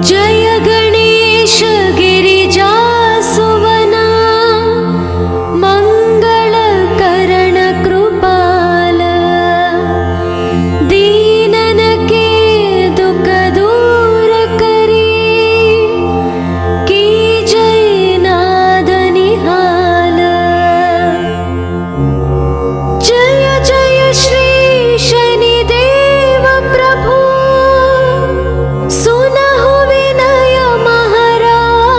जय गणेश गिरिजासुवना मंगलकरण कृपाल दीनन के दुख दूर करी की जय नाद निहाल। जय जय श्री शनिदेव प्रभु सुनहु विनय महाराज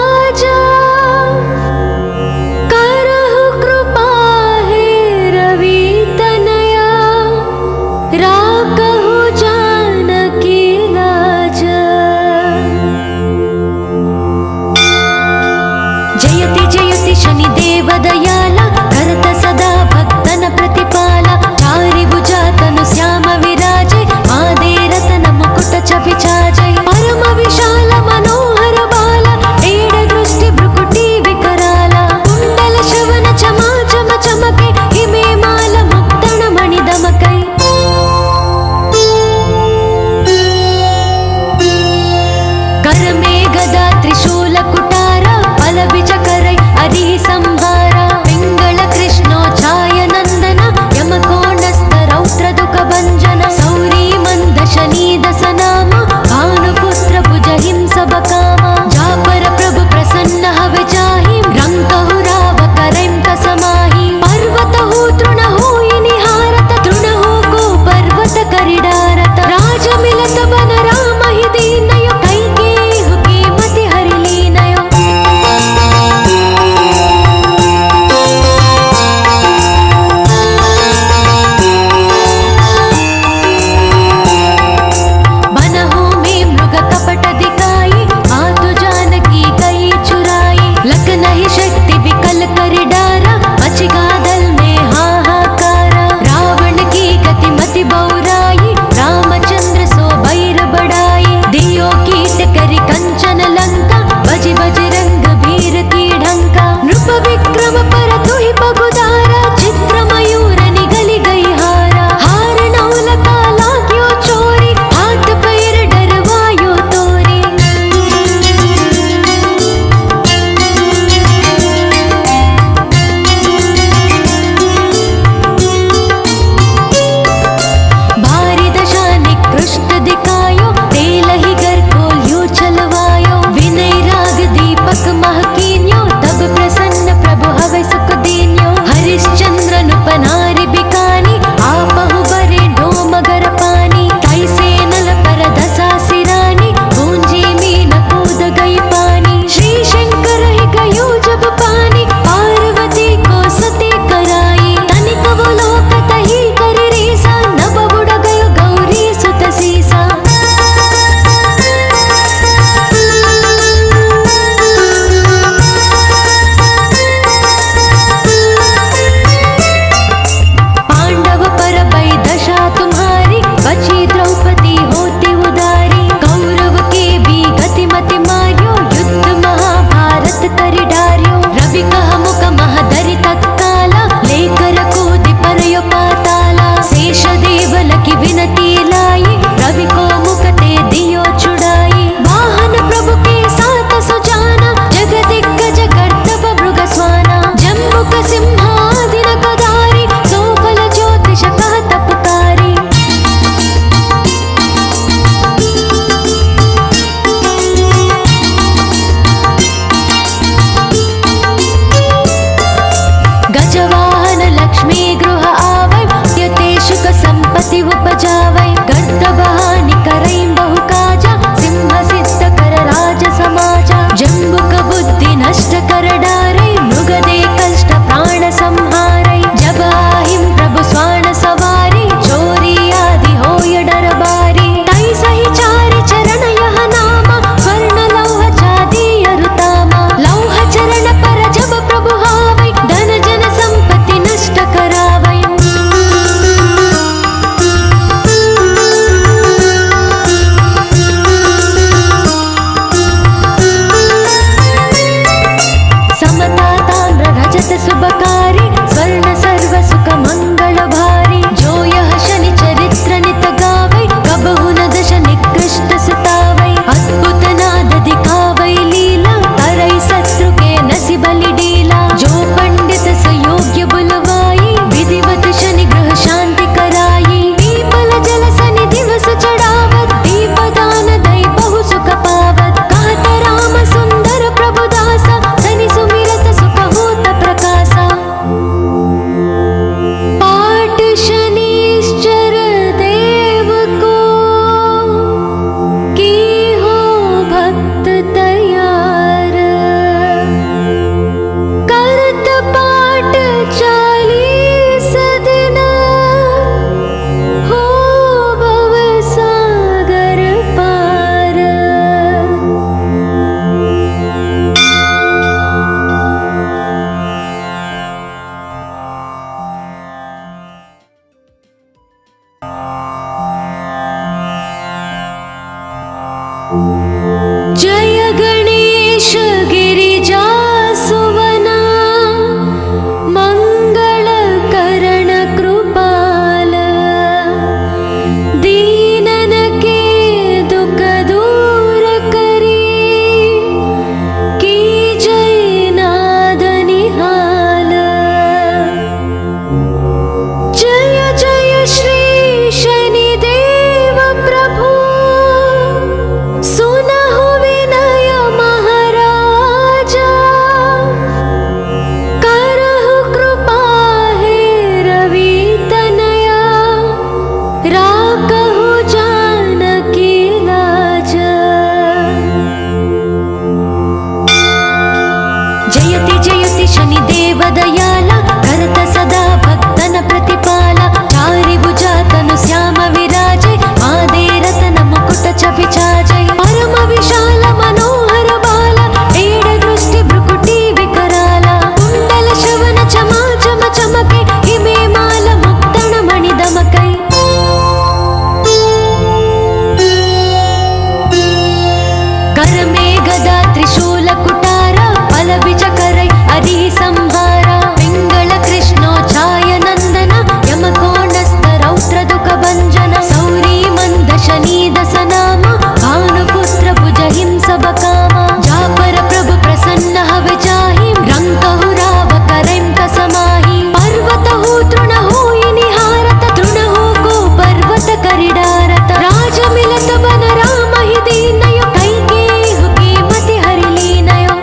कर में गदा त्रिशूल कुटार फल विचकरै अरि संहार पिंगल कृष्णो छाय नंदन यम कोणस्थ रौद्र दुख भंजन सौरी मंद शनि दस नाम भानुपुत्र भुज हिंस बकाम जापर प्रभु प्रसन्न हवि जाहि रंकहु राव करैं कसमाहि पर्वतहु तृणहु निहारत तृणहु को पर्वत करिडारत राज मिलत बन राम हि दीनयो कैकेयु कीमति हरि लीनयो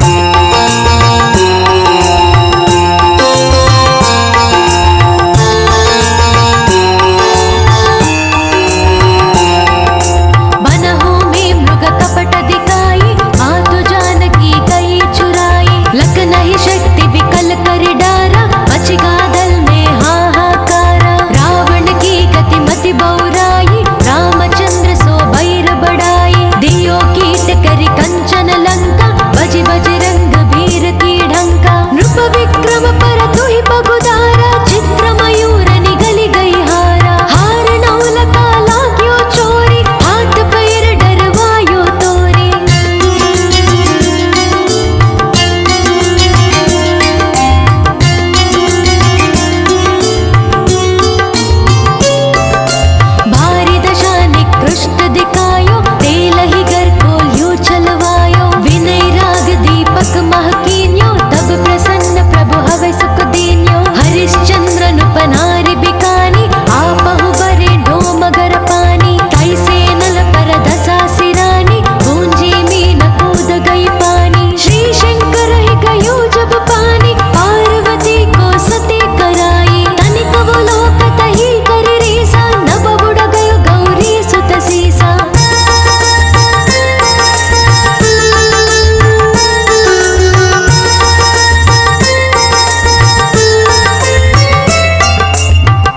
बनहु में मृग कपट दिखाई मातु जानकी गई चुराई लख नहीं शक्ति विकल कर डारा बचगा दल में हाहाकारा रावण की गति मति बौराई रामचंद्र सो बैर बड़ाई दियो कीट करि कंचन लंका बजि बजरंग भीर की ढंका नृप विक्रम पर तुहि बगुदारा चित्र मयूर निगली गई हारा हार नौल काला क्यों चोरी हाथ पैर डरवायो तोरी भारी दशा निकृष्ट दिखायो तेलहि घर खोल्यो चलवायो विनय राग दीपक महकीन्यो तब प्रसन्न प्रभु हवै सुख दीन्यो हरिश्चंद्र नुपनारि बिकानी आपहु बरे डोमगर पानी तैसे नल पर दशा सिरानी गूंजी मीन कूद गई पानी श्री शंकर ही गयो जब पानी पार्वती को सती कराई तनिक वो लोक तही करि रीसा नभ बुड़ गयो गौरी सुत सीसा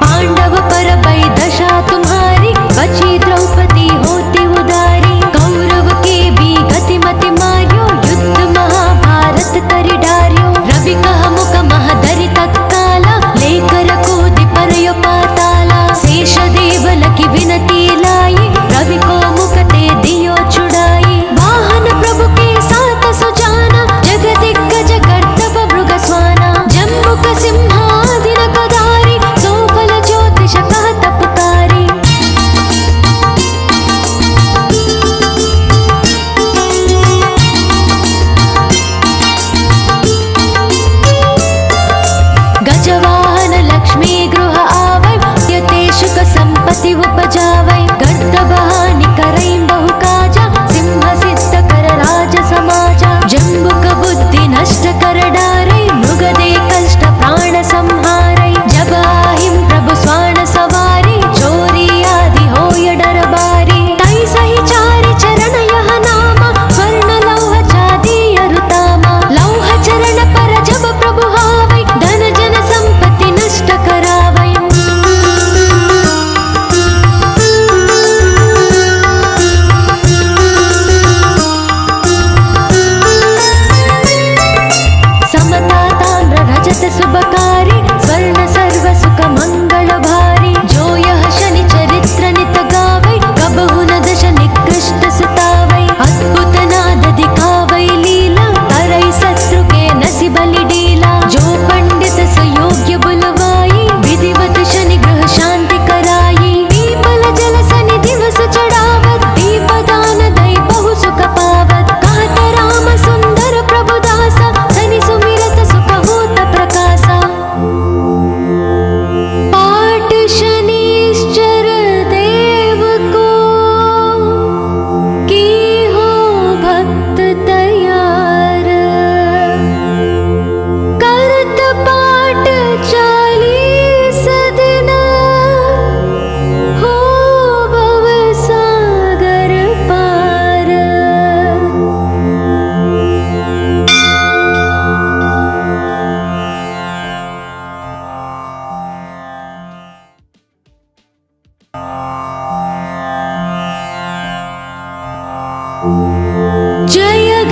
पांडव पर भई दशा तुम्हारी बची द्रौपदी होती उदारी कौरव के भी गति मति मार्यो युद्ध महाभारत करि डार्यो रवि कह मुख महदरि तत्काला लेकर कूदि परयो पाताला शेष देव लखि विनती लाई रवि को मुख ते दियो छुड़ाई वाहन प्रभु के साथ सुजाना जग दिग्गज गर्दभ मृग स्वाना जम्बुक सिंहादिन कदारी सोफल ज्योतिष कहत पुकारी गजवाहन लक्ष्मी गृह आवै यते सुख संपत्ति उपजावै गर्दबहानि करैं बहु काजा सिंह सिद्ध कर राज समाजा जम्बुक बुद्धि नष्ट कर डारै मृग दे कष्ट प्राण संहारै जब आहिं प्रभु स्वान सवारी चोरी आदि होय डरबारी तै सही चारि चरण यह नामा स्वर्ण लौह चांदी अरुतामा लौह चरण पर जब प्रभु हावै धन जन संपत्ति नष्ट करावै समता ताम्र रजत शुभकारी स्वर्ण सर्व सुख मंगल भारी जो यह शनि चरित्र नित गावै कबहु न दश निकृष्ट सुतावै अद्भुत नाद दिखावै लीला करई शत्रु के नसि बलि डीला जो पंडित सुयोग्य बुलवाई विधिवत शनि गृह शांति कराई पीपल जल सनि दिवस चढ़ावत दीपदान दई बहु सुख पावत कहत राम सुंदर प्रभु दासा सनि सुमिरत सुख होत प्रकाशा पाठ शनिश्चर देव को की हो भक्त तैयार करत पाठ 40 दिन हो भव सागर पार जय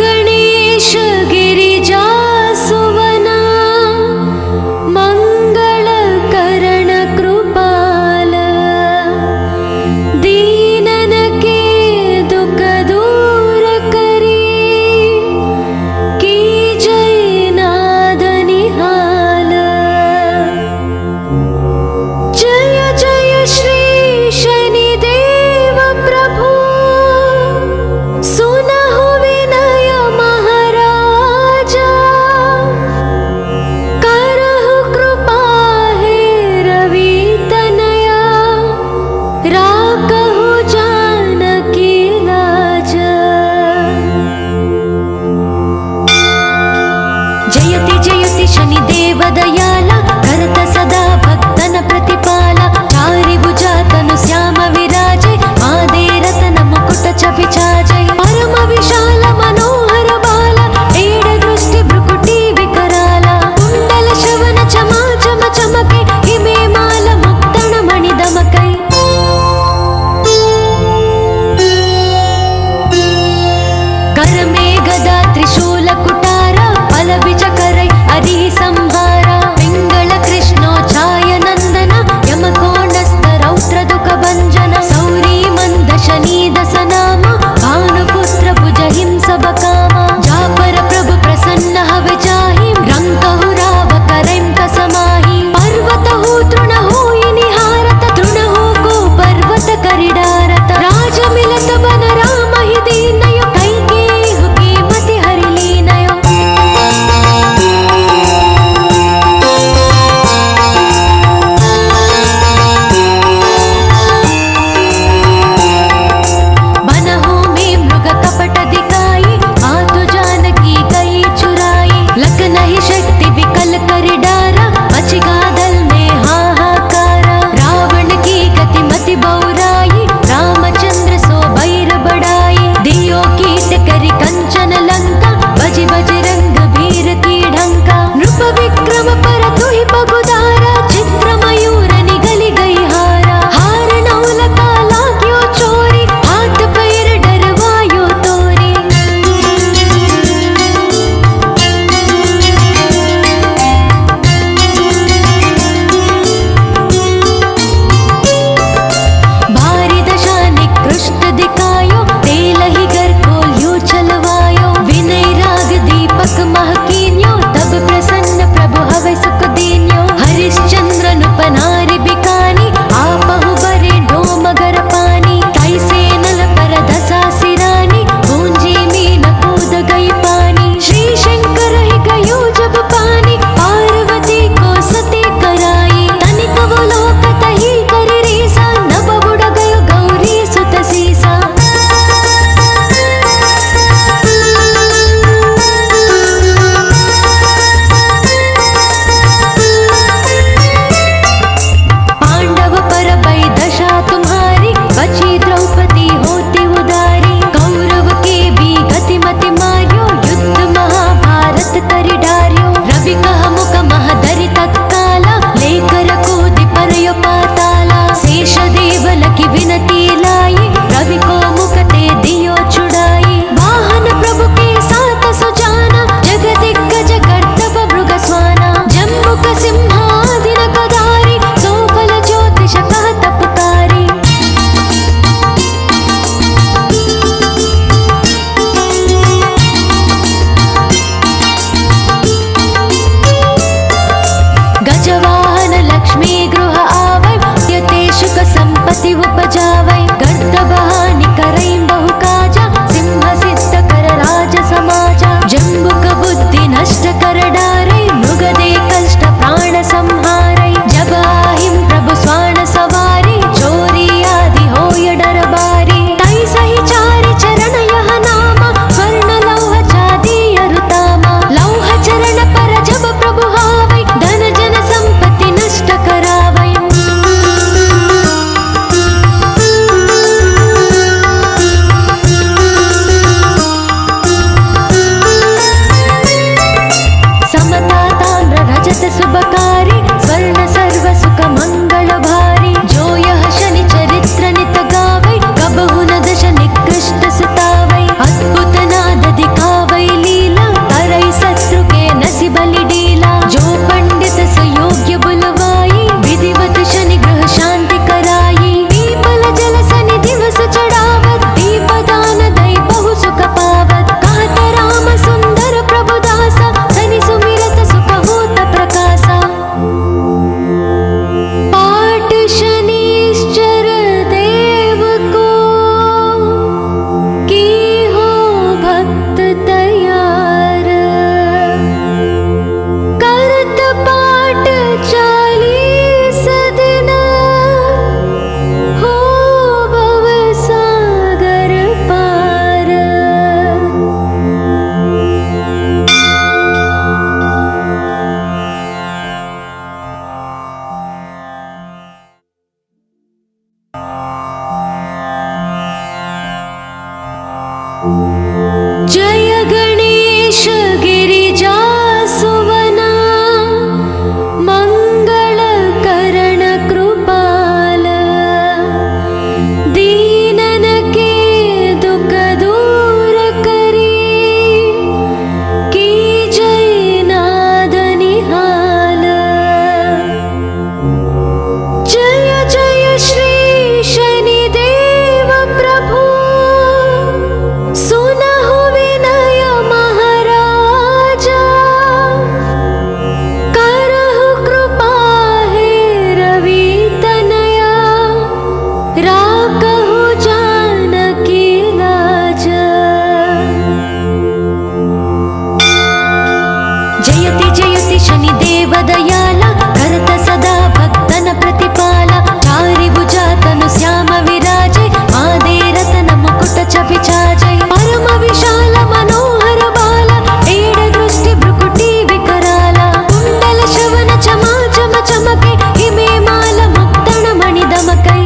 देवदयाला करत सदा भक्तन प्रतिपाला चारि भुजा तनु श्याम विराजे मादे रतन मुकुट चपिचाजै परम विशाल मनोहर बाला एड दृष्टि भ्रुकुटी विकराला कुंडल श्रवण चमा चम चमके हिमे माल मुक्तण मणि दमकै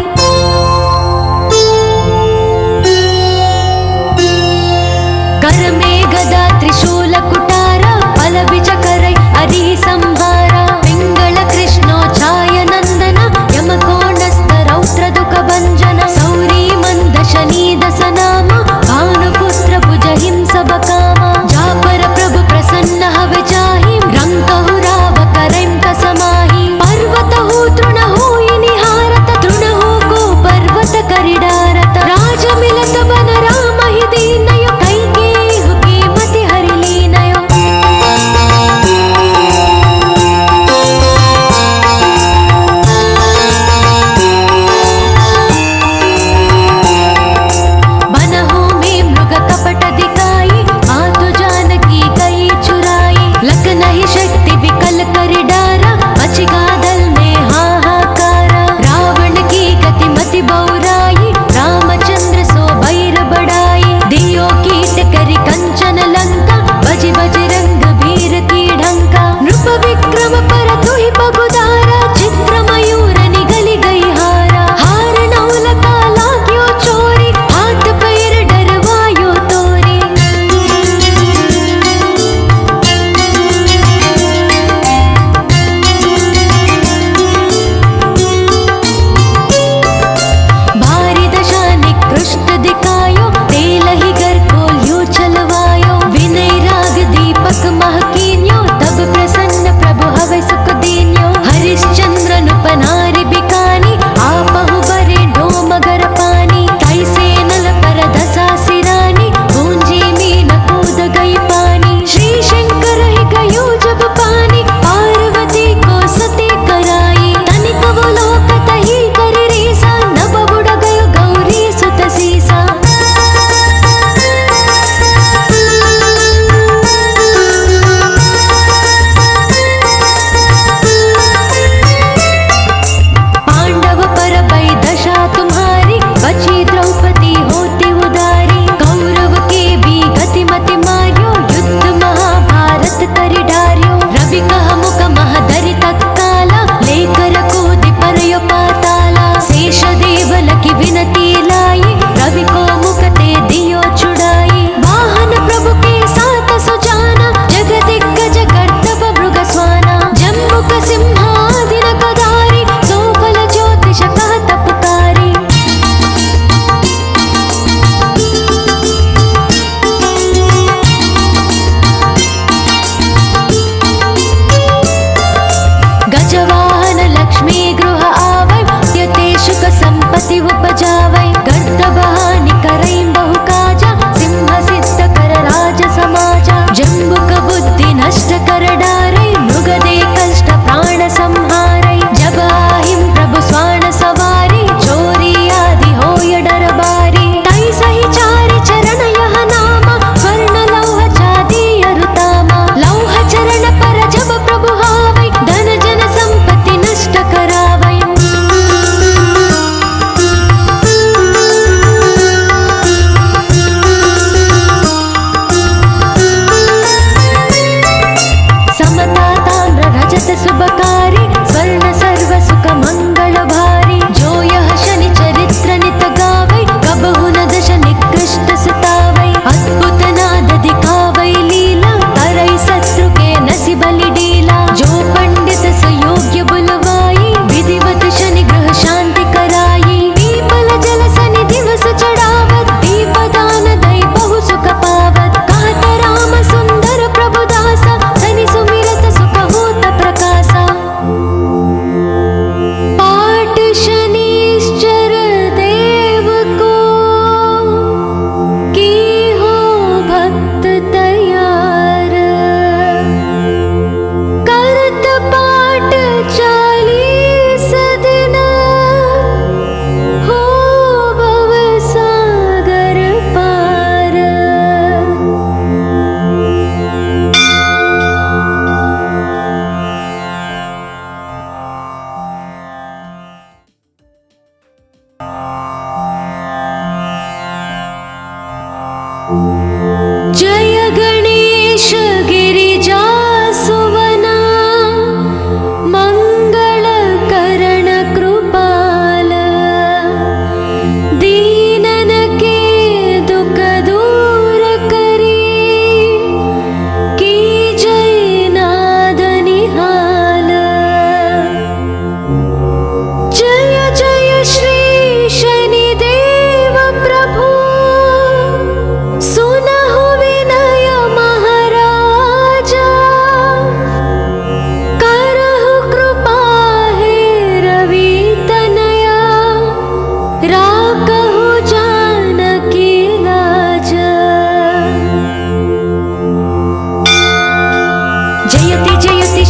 कर में गदा त्रिशूल कुटारा पल बिच करै हरि संहारा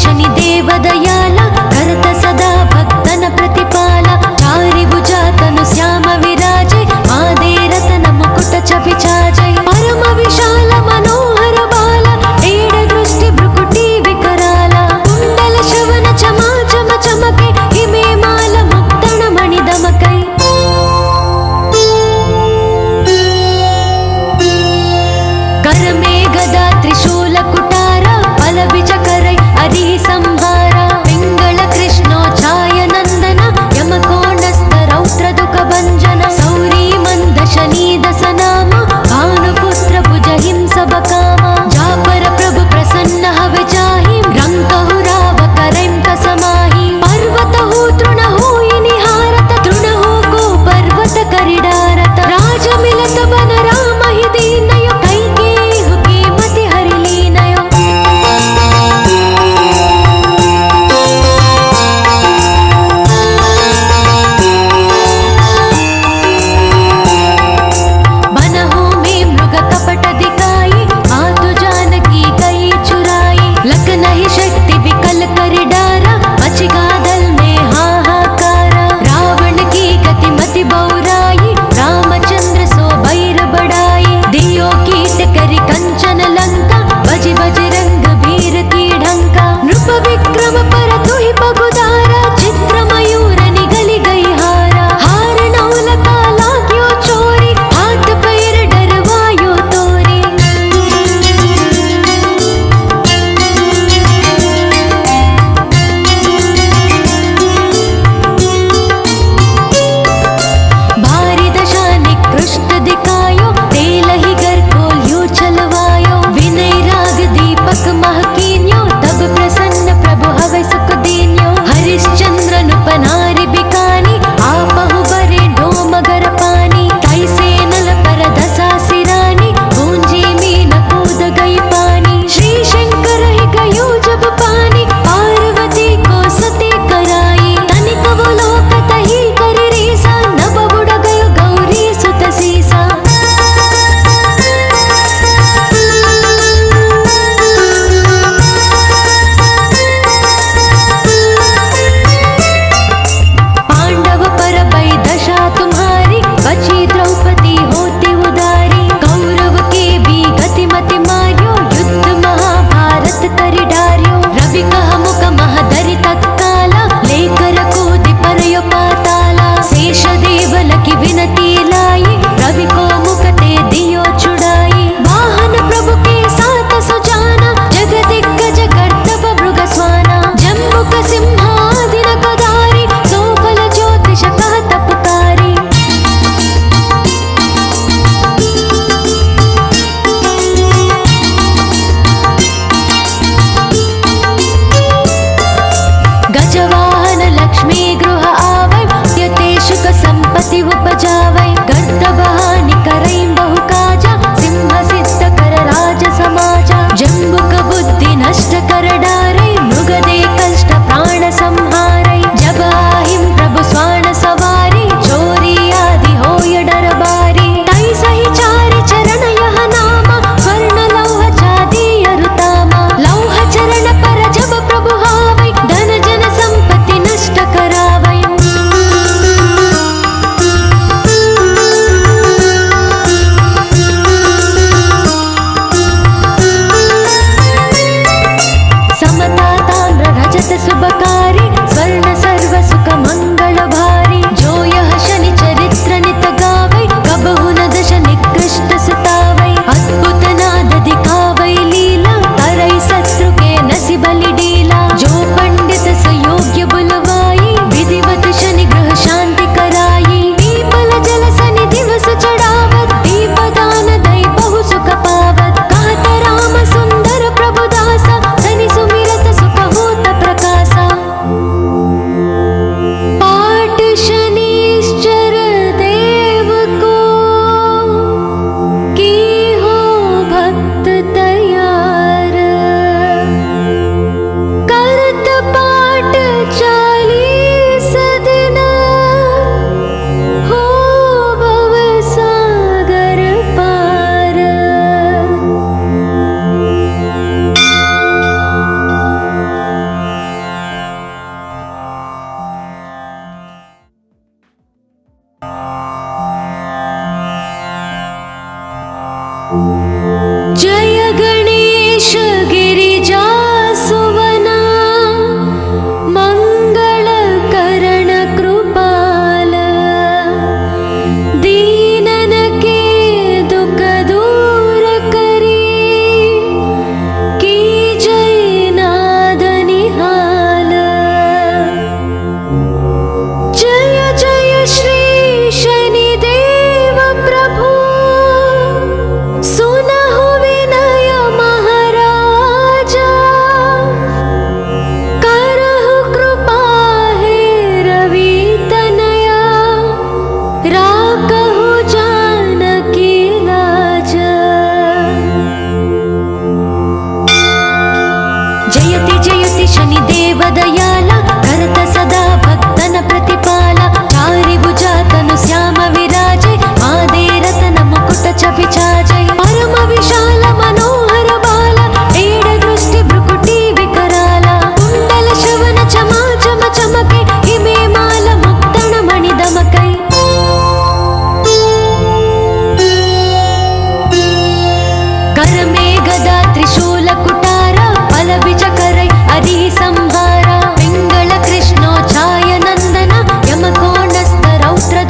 शनिदेवदयाल करत सदा भक्तन प्रतिपाल चारिभुजा तनु श्याम विराजे मादे रतन मुकुट चपिचाजै परम विशाल मनोहर बाल एड दृष्टि भ्रुकुटी विकराल कुण्डल श्रवण चमा चम चमके हिमे माल मुक्तण मणि दमकै कर में गदा त्रिशूल कुटार बल बिज करै हरि संहारा शनिदेवदयाल करत सदा भक्तन प्रतिपाल चारि भुजातनु श्याम विराजे मादे रतन मुकुट चपिचाजे परम विशाल मनोहर बाल एड दृष्टि भ्रुकुटी विकराल कुंडल श्रवण चमा चम चमके हिमे माल मुक्तण मणि दमकै कर में गदा त्रिशूल कुटार बल बिजकरै अरि संहार पिंगल कृष्णो छाय नंदन यमकोणस्थ रौद्र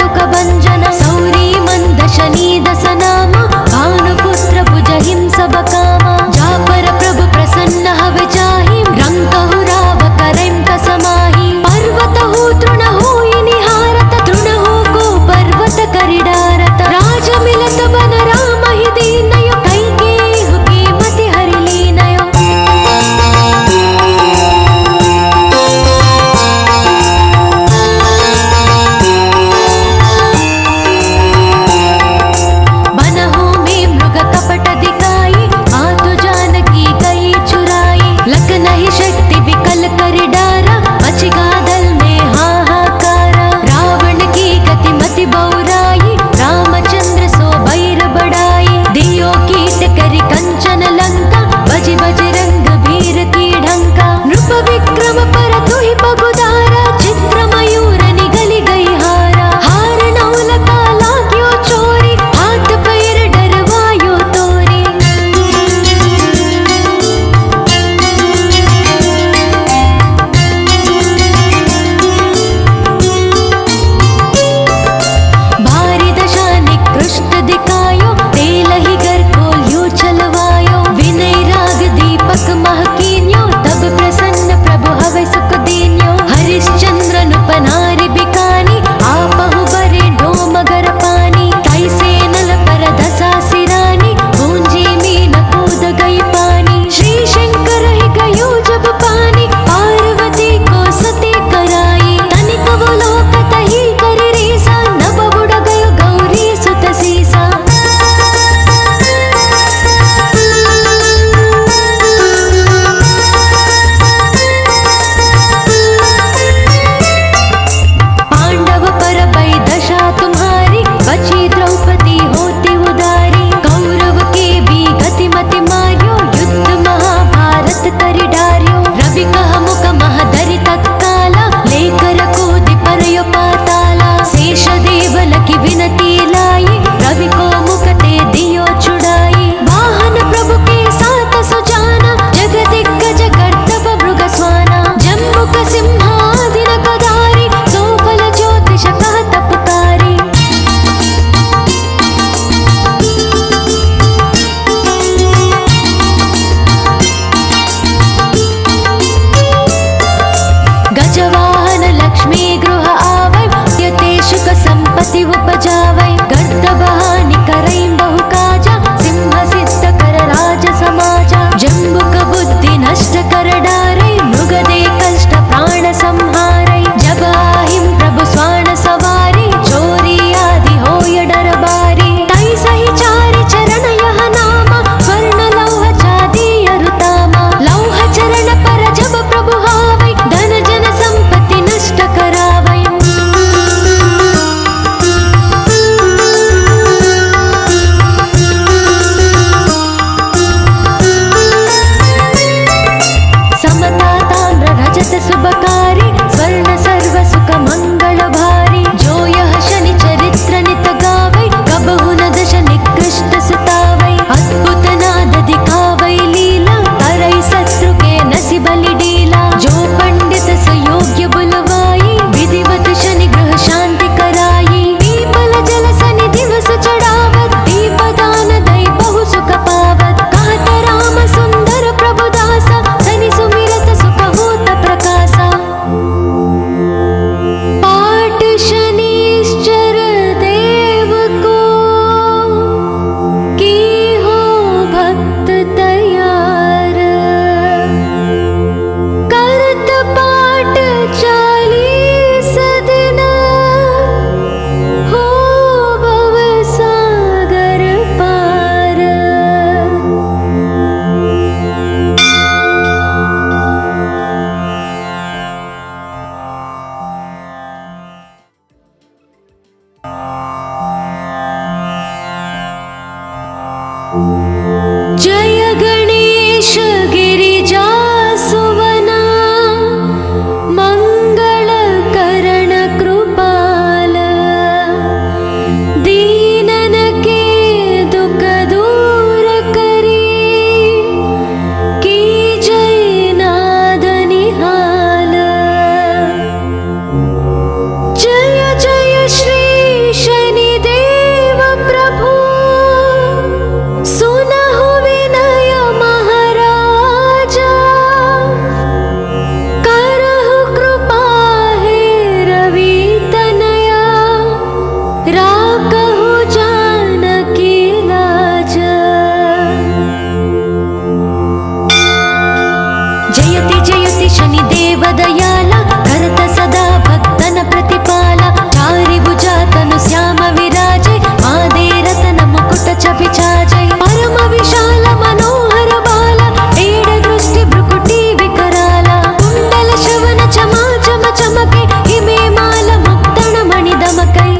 शनिदेवदयाल करत सदा भक्तन प्रतिपाल चारि भुजातनु श्याम विराजे मादे रतन मुकुट छवि छाजै परम विशाल मनोहर बाल एड दृष्टि भ्रुकुटी विकराल कुंडल श्रवण चमा चम चमके हिमे माल मुक्तण मणि दमकै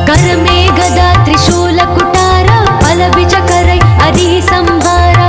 कर में गदा त्रिशूल कुटारा फल बिज करै अरि संहारा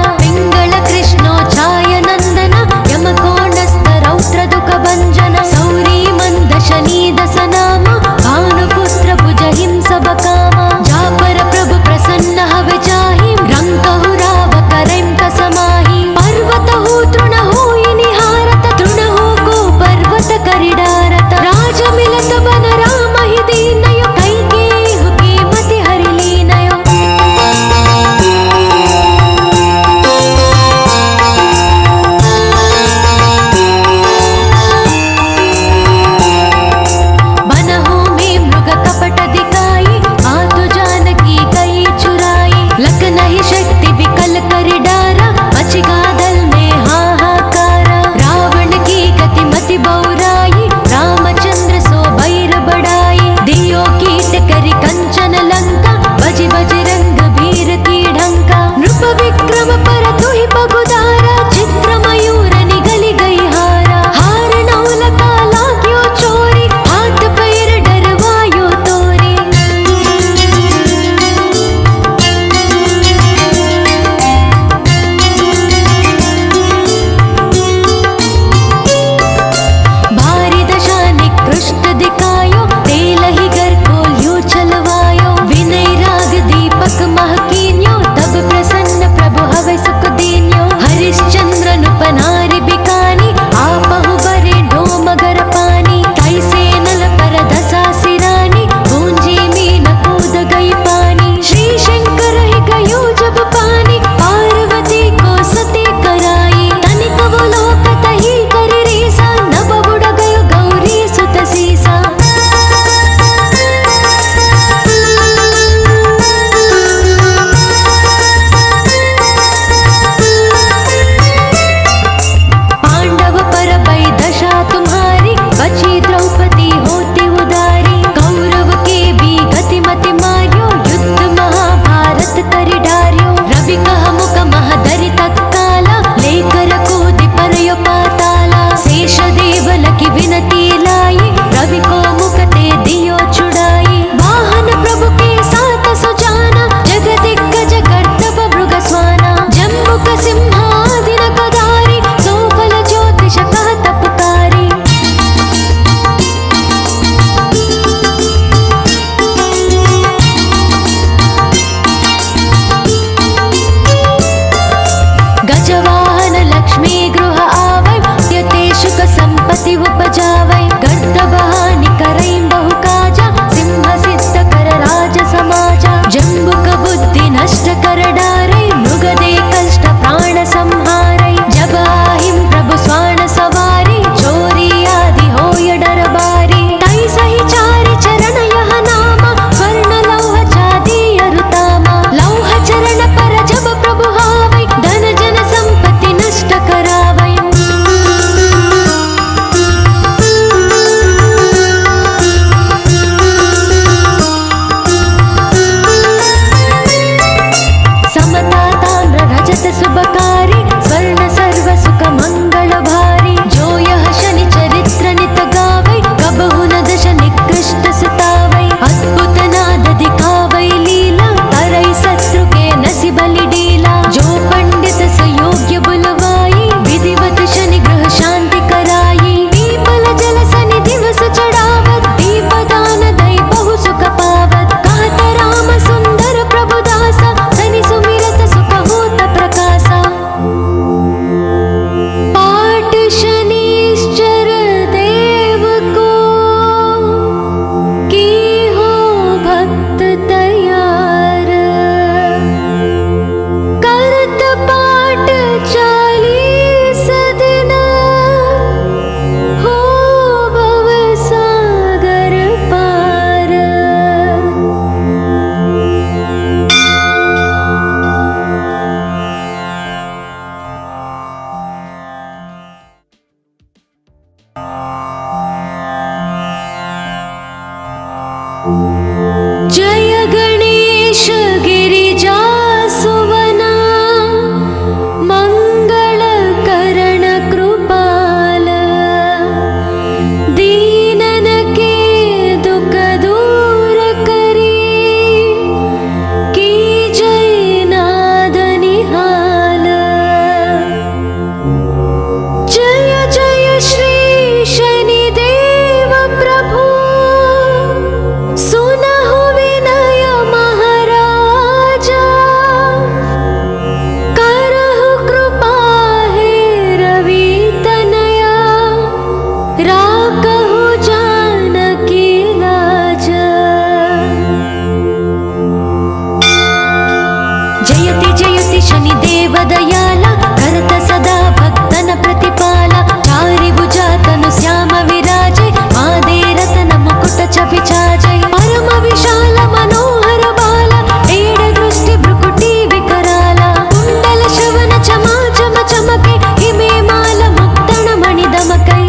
शनिदेवदयाला करत सदा भक्तन प्रतिपाला चारि भुजातनु श्याम विराजे मादे रतन मुकुट चपिचाजय परम विशाल मनोहर बाला एड दृष्टि भ्रुकुटी विकराला कुंडल श्रवण चमा चम चमके हिमे माल मुक्तण मणि दमकै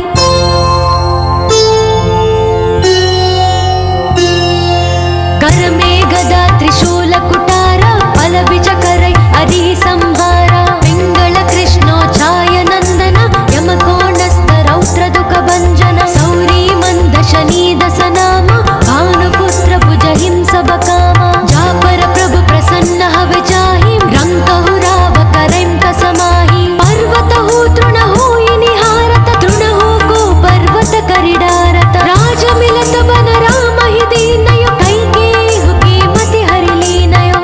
कर में गदा त्रिशूल कुटारा पल विचकरै अरि संहारा पिंगल कृष्णो छाय नंदन यमकोणस्थ रौद्र दुख भंजन सौरी मंद शनि दसनाम भानुपुत्र भुज हिंसव कामा जापर प्रभु प्रसन्न हवि जाहि रंकहु राव करैं कसमाहि पर्वत हो तृण होई निहारत तृण हो को पर्वत करिडारत राज मिलत बन राम हि दीनयो कैकेयु कीमति हरि लीनयो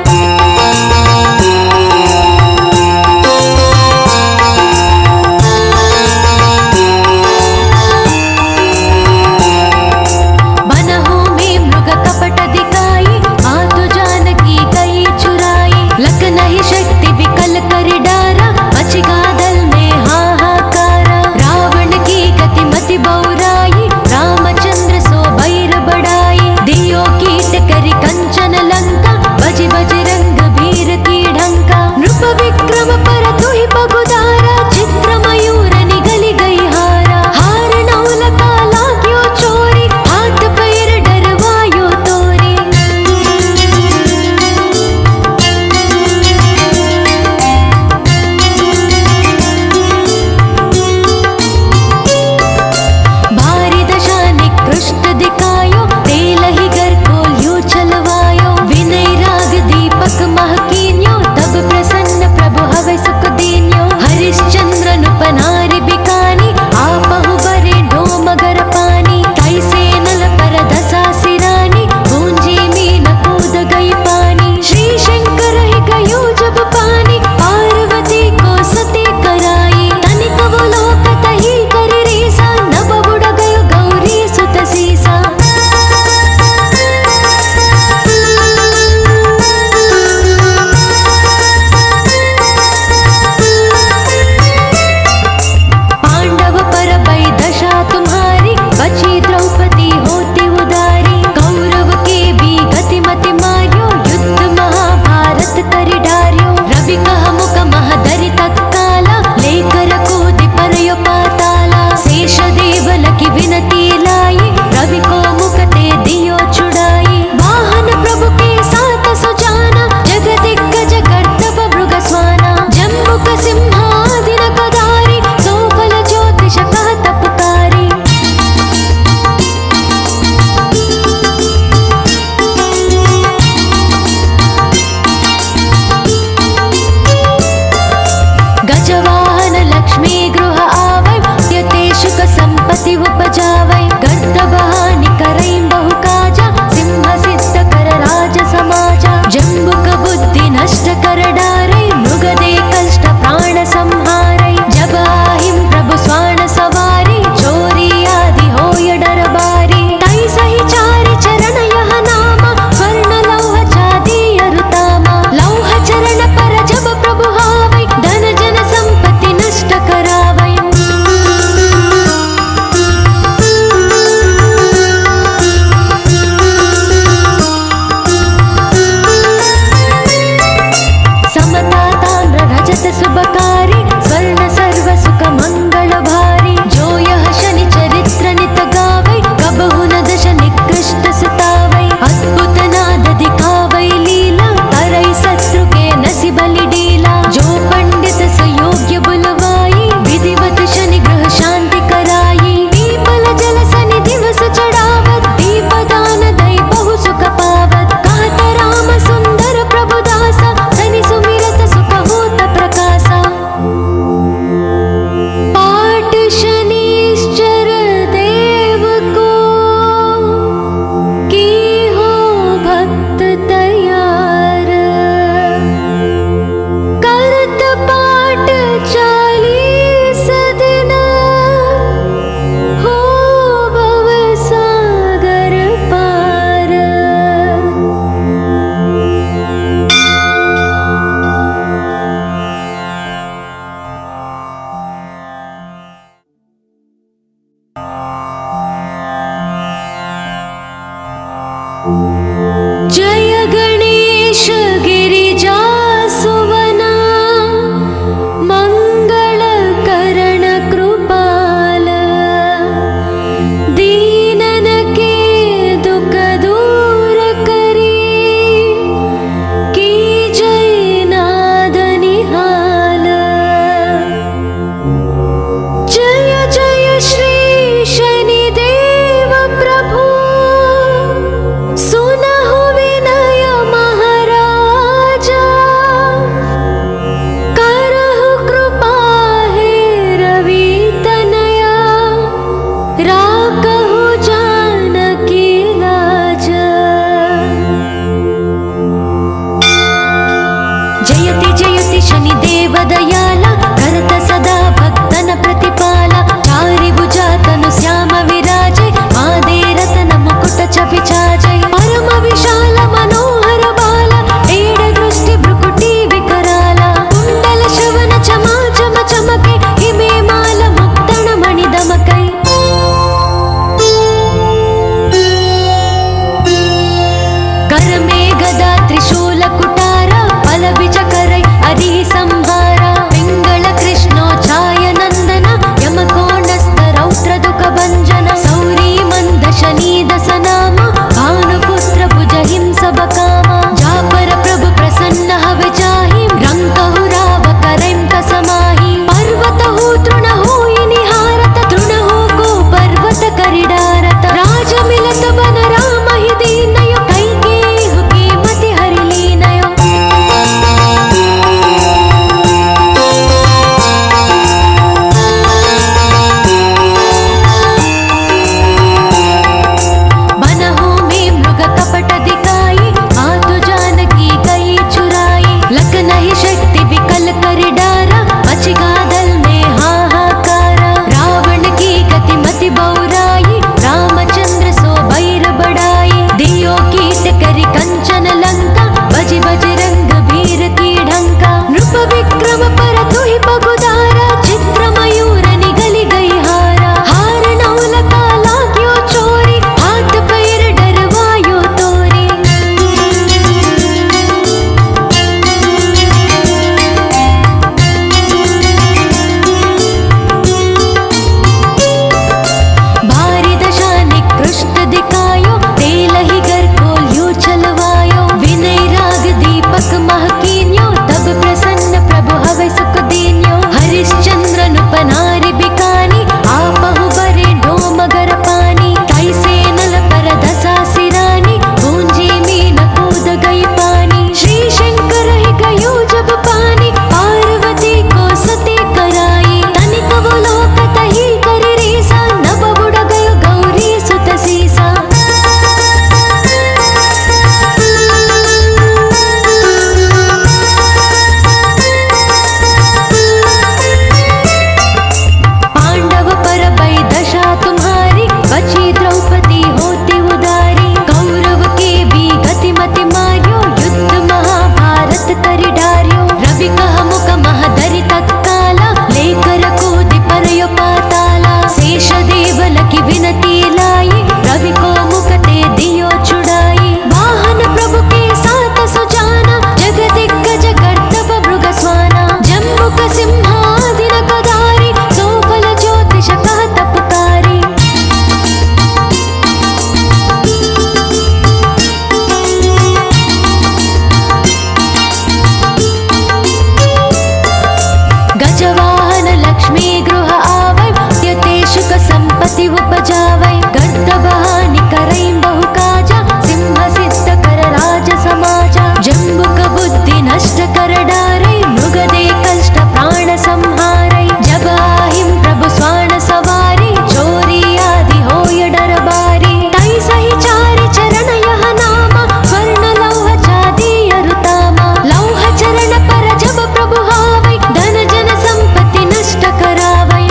बनहु में मृग कपट दिखाई मातु जानकी गई चुराई लखन ही शक्ति विकल कर डारा मच गादल में हाहाकारा रावण की गति मति बौराई रामचंद्र सो बैर बड़ाई दियो कीट करि कंचन लंका बजि बजरंग भीर की ढंका नृप विक्रम पर तुहि बगुदारा चित्र मयूर निगली गई हारा हार नौलका लाग्यो चोरी हाथ पैर डरवायो तोरी भारी दशा निकृष्ट दिखायो तेलहि गर खोल्यो चलवायो विनय राग दीपक महकीन्यो तब प्रसन्न प्रभु हवै सुख दीन्यो हरिश्चंद्र नुपनारि बिकानी आपहु बरे डोमगर पानी तैसे नल पर दसा सिरानी गूंजी मीन कूद गई पानी श्री शंकर ही गयो जब पानी पार्वती को सती कराई तनिक वो लोकत ही करि रीसा नभ बुड़ गयो गौरी सुत सीसा पांडव पर भई दशा तुम्हारी बची द्रौपदी होती उदारी कौरव के भी गति मति मार्यो युद्ध महाभारत करि डार्यो रवि कह मुख महदरि तत्काला लेकर कूदि परयो पाताला शेष देव लखि विनती लाई रवि को मुख ते दियो छुड़ाई वाहन प्रभु के साथ सुजाना जग दिग्गज गर्दभ मृग स्वाना जम्बुक सिंहादि नखधारी सोफल ज्योतिष कह तपकारी गजवाहन लक्ष्मी गृह आवै यते सुख संपत्ति उपजावै गर्दभ हानि करैं बहु काजा सिंह सिद्ध कर राज समाजा जम्बुक बुद्धि नष्ट कर डारै मृग दे कष्ट प्राण शनिदेव दयाला करत सदा भक्तन प्रतिपाला चारि भुजा तनु श्याम विराजे मादे रतन मुकुट चपि चाजै परम विशाल मनोहर बाला एड दृष्टि भ्रुकुटी विकराल कुंडल श्रवण चमा चम चमके हिमे माल मुक्तण मणि दमकै कर में गदा त्रिशूल कुटारा पल विचकरै अरि संहारा पिंगल कृष्णो छाय नंदन यमकोणस्थ रौद्र दुख भंजन सौरी मंद शनि दसनाम भानुपुत्र भुज हिंस बकामा जापर प्रभु प्रसन्न हवि जाहि रंकहु राव करैं कसमाहि पर्वत हो तृण हो निहारत तृण हो को पर्वत करिडारत राज मिलत बन राम हि दीनयो कैकेयु की मति हरि लीनयो बनहु में मृग कपट दिखाई मातु जानकी गई चुराई लखनहि शक्ति विकल कर डारा बच गादल में हाहाकारा रावण की गति मति बौराई रामचंद्र सो भैर बड़ाई दियो कीट करि कंचन लंका बजि बजरंग वीर की ढंका नृप विक्रम पर तुहि पगुदारा चित्र मयूर निगली गई हारा हार नौलका लाग्यो चोरी हाथ पैर डरवायो तोरी भारी दशा निकृष्ट दिखायो तेलहि घर खोल्यो चलवायो विनय राग दीपक महकीन्यो तब प्रसन्न प्रभु हवै सुख दीन्यो हरिश्चंद्र नृप नारि बिकानी आपहु बरे डोमगर पानी तैसे नल पर दसा सिरानी गूंजी मीन कूद गई पानी श्री शंकर ही गयो जब पानी पार्वती को सती कराई तनिक वो लोक तही कर रीसा नभ बुड़ गयो गौरी सुत सीसा पांडव पर भई दशा तुम्हारी बची द्रौपदी होती उदारी कौरव के भी गति मति मार्यो युद्ध महाभारत करि डार्यो रवि कह मुख महधरि तत्काला लेकर कूदि परयो पाताला शेष देवल की विनती लाई रवि को मुख ते दियो छुड़ाई वाहन प्रभु के साथ सुजाना जग दिग्गज गर्दभ मृग स्वाना जम्बुक सिंहादिन कदारी सोफल ज्योतिष कहत पुकारी गजवाहन लक्ष्मी गृह आवै यते सुख संपत्ति उपजावै गर्दभ हानि करैं बहु काजा सिंह सिद्ध कर राज समाजा जम्बुक बुद्धि नष्ट कर डारै मृग दे कष्ट प्राण संहारै जब आहिं प्रभु स्वान सवारी चोरी आदि होय डर बारी तै सही चारि चरण यह नामा स्वर्ण लौह चांदी अरुतामा लौह चरण पर जब प्रभु हावै धन जन संपत्ति नष्ट करावै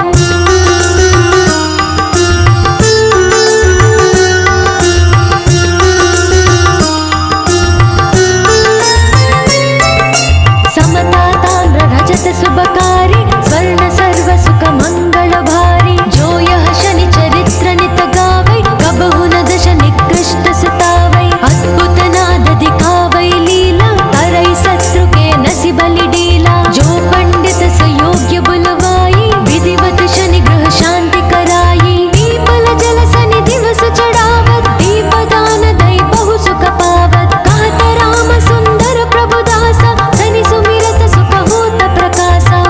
समता ताम्र रजत शुभकारी स्वर्ण सर्व सुख मंगल भारी जो यह शनि चरित्र नित गावै कबहु न दश निकृष्ट सितावै अद्भुत नाद दिखावै लीला करೈ शत्रु के नसि बलि डीला जो पंडित सुयोग्य बुलवाई विधिवत शनि ग्रह शांति कराई पीपल जल सनि दिवस चढ़ावत दीप दान दै बहु सुख पावत कहत राम सुंदर प्रभु दासा शनि सुमिरत सुख होत प्रकाशा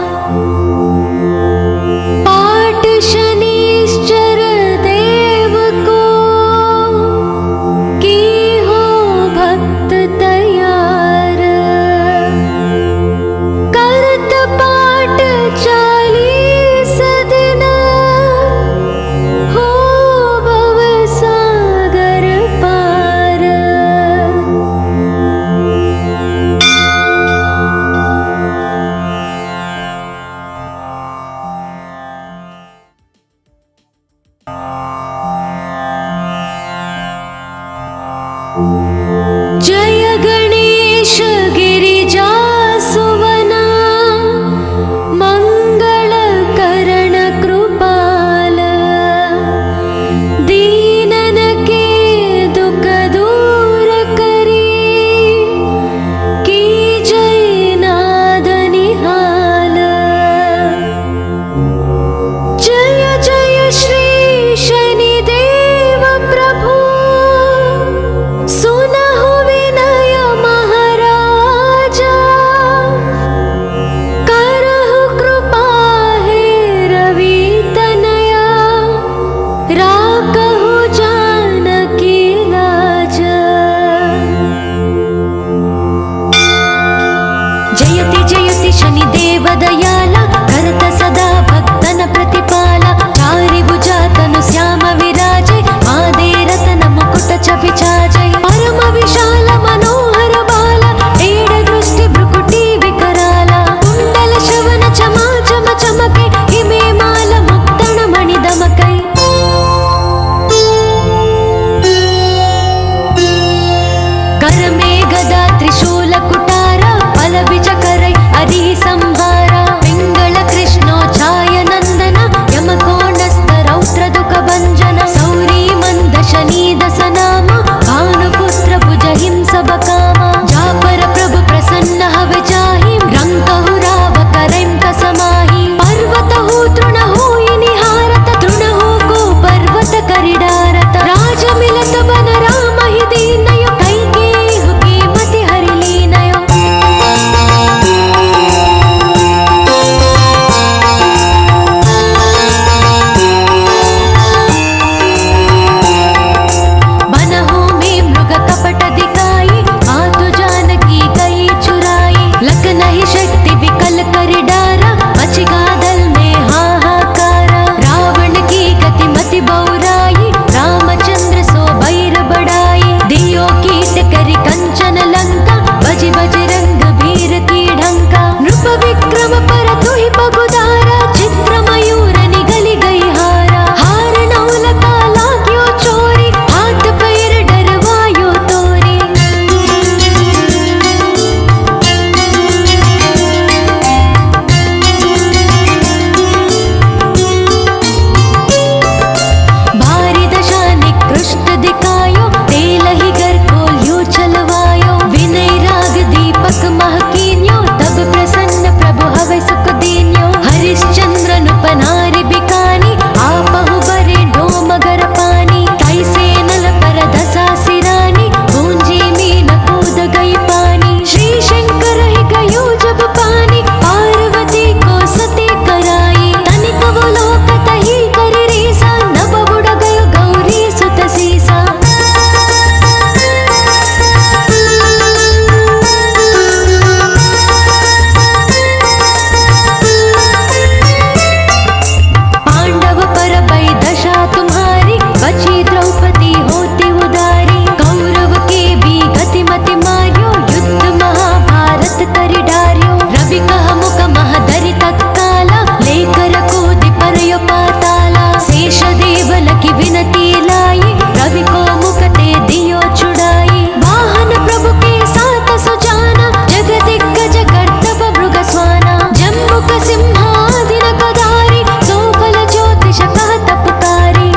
जयति जयति शनिदेव दयाल करत सदा भक्तन प्रतिपाल चारि भुजा तनु श्याम विराजे मादे रतन मुकुट चपि चाजै परम विशाल मनोहर बाल एड दृष्टि भ्रुकुटी विकराल कुंडल श्रवण चमा चम चमके हिमे माल मुक्तण मणि दमकै कर में गदा त्रिशूल कुटार बल विचकरै हरि संहार पिंगल कृष्णो छाय नंदन यमकोणस्थ रौद्र दुख भंजन सौरी मंद शनि दसनाम भानुपुत्र भुज हिंस बकाम जापर प्रभु प्रसन्न हव जाहि रंकहु राव करैं कसमाहि पर्वत हो तृण होइनि हारत तृण हो को पर्वत करिडारत राज मिलत बन राम हि दीनयो कैकेयु कीमति हरि लीनयो बनहु में मृग कपट दिखाई मातु जानकी गई चुराई लखनहि शक्ति विकल कर डारा मचि गादल में हाहाकार रावण की गति मति बौराई रामचंद्र सो भैर बड़ाई दियो कीट करि कंचन लंका बजि बजरंग वीर की ढंका नृप विक्रम पर तुहि बगुदारा चित्र मयूर निगली गई हारा हार नौल का लाग्यो चोरी हाथ पैर डरवायो तोरी भारी दशा निकृष्ट दिखायो तेलहि घर खोल्यो चलवायो विनय राग दीपक महकीन्यो तब प्रसन्न प्रभु हवै सुख दीन्यो हरिश्चंद्र नुप नारि बिकानी आपहु बरे डोमगर पानी तैसे नल पर दसा सिरानी गूंजी मीन कूद गई पानी श्री शंकर ही गयो जब पानी पार्वती को सती कराई तनिक वो लोक तही कर रीसा नभ बुड़ गयो गौरी सुत सीसा पांडव पर भई दशा तुम्हारी बची द्रौपदी होती उदारी कौरव के भी गति मति मार्यो युद्ध महाभारत करि डार्यो रवि कह मुख महदरि तत्काला लेकर कूदि परयो पाताला शेष देवल की विनती लाई रवि को मुख ते दियो छुड़ाई वाहन प्रभु के साथ सुजाना जगदिग्गज कर्तव मृग स्वाना जम्बुक सिंहादिन कदारी सोफल ज्योतिष कहत पुकारी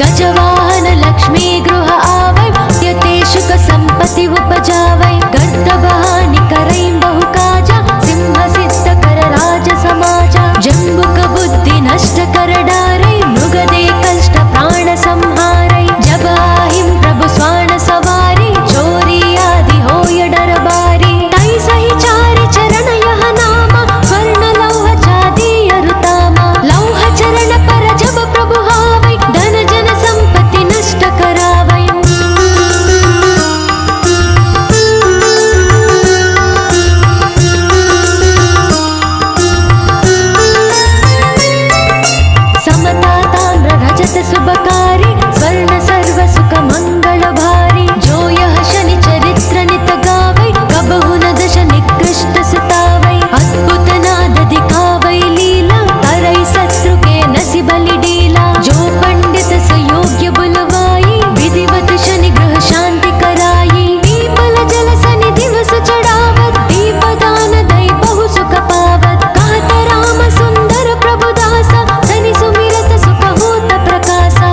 गजवाहन लक्ष्मी गृह आवै यते सुख संपत्ति उपजावै गर्द बहानि करैं बहु काजा सिंह सिद्ध कर राज समाजा जम्बुक बुद्धि नष्ट कर डारै मृग दे कष्ट प्राण संहारै जब आहिं प्रभु स्वान सवारी चोरी आदि होय डर बारी तै सहि चारि चरण यह नामा स्वर्ण लौह चांदी अरुतामा लौह चरण पर जब प्रभु हावै धन जन संपत्ति नष्ट करावै समता ताम्र रजत शुभकारी स्वर्ण सर्व सुख मंगल भारी जो यह शनि चरित्र नित गावै कबहु न दश निकृष्ट सितावै अद्भुत नाद दिखावै लीला तरै शत्रु के नसि बलि डीला जो पंडित सुयोग्य बुलवाई विधिवत शनि ग्रह शांति कराई पीपल जल सनि दिवस चढ़ावत दीप दान दै बहु सुख पावत कहत राम सुंदर प्रभु दासा शनि सुमिरत सुख होत प्रकाशा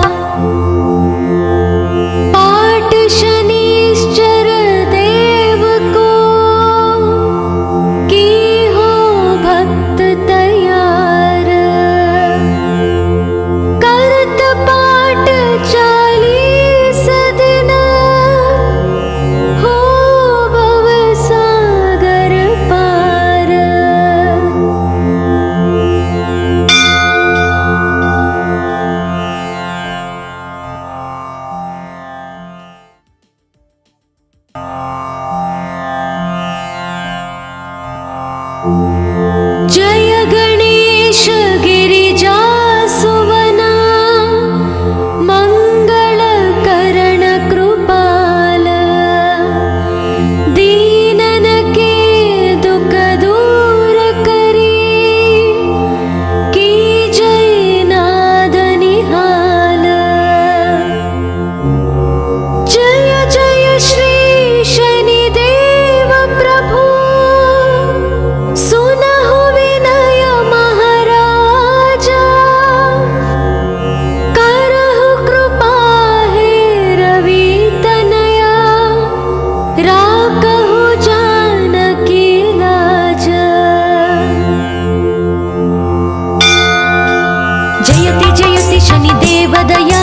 शनि देव दया